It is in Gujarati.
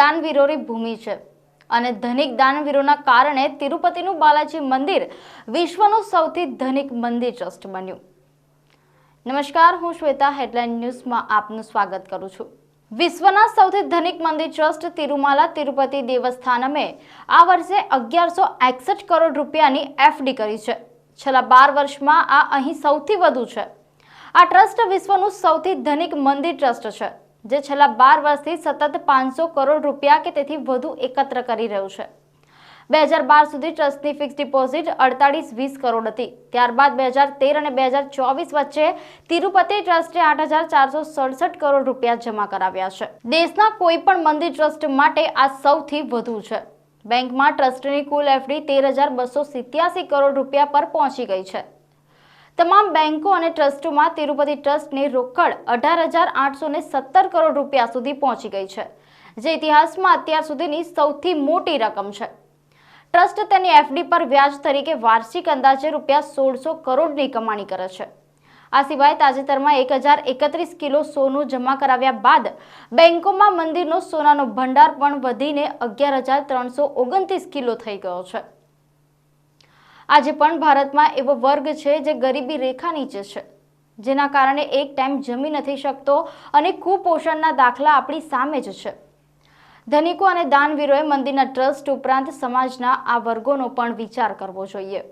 દાનવીરોની ભૂમિ છે અને ધનિક દાનવીરોના કારણે તિરુપતિનું બાલાજી મંદિર વિશ્વનું સૌથી ધનિક મંદિર ટ્રસ્ટ બન્યું। નમસ્કાર, હું શ્વેતા હેડલાઇન ન્યૂઝમાં આપનું સ્વાગત કરું છું। વિશ્વના સૌથી ધનિક મંદિર ટ્રસ્ટ તિરુમાલા તિરુપતિ દેવસ્થાનમે આ વર્ષે 1161 કરોડ રૂપિયાની એફડી કરી છે। છેલ્લા 12 વર્ષમાં આ અહીં સૌથી વધુ છે। આ ટ્રસ્ટ વિશ્વનું સૌથી ધનિક મંદિર ટ્રસ્ટ છે, જે છેલ્લા 12 વર્ષથી સતત 500 કરોડ રૂપિયા કે તેથી વધુ એકત્ર કરી રહ્યું છે। 2012 સુધી ટ્રસ્ટની ફિક્સ ડિપોઝિટ 4820 કરોડ હતી। ત્યારબાદ 2013 અને 2024 વચ્ચે તિરુપતિ ટ્રસ્ટે 8467 કરોડ રૂપિયા જમા કરાવ્યા છે। દેશના કોઈ પણ મંદિર ટ્રસ્ટ માટે આ સૌથી વધુ છે। બેંકમાં ટ્રસ્ટની કુલ એફડી 13287 કરોડ રૂપિયા પર પહોંચી ગઈ છે। તમામ બેંકો અને ટ્રસ્ટોમાં તિરુપતિ ટ્રસ્ટની રોકડ 18817 કરોડ રૂપિયા સુધી પહોંચી ગઈ છે, જે ઇતિહાસમાં અત્યાર સુધીની સૌથી મોટી રકમ છે। ટ્રસ્ટ તેની એફડી પર વ્યાજ તરીકે વાર્ષિક અંદાજે રૂપિયા 1600 કરોડની કમાણી કરે છે। આ સિવાય તાજેતરમાં 1031 કિલો સોનું જમા કરાવ્યા બાદ બેંકોમાં મંદિરનો સોનાનો ભંડાર પણ વધીને 11329 કિલો થઈ ગયો છે। આજે પણ ભારતમાં એવો વર્ગ છે જે ગરીબી રેખા નીચે છે, જેના કારણે એક ટાઈમ જમી નથી શકતો અને કુપોષણના દાખલા આપણી સામે જ છે। ધનિકો અને દાનવીરોએ મંદિરના ટ્રસ્ટ ઉપરાંત સમાજના આ વર્ગોનો પણ વિચાર કરવો જોઈએ।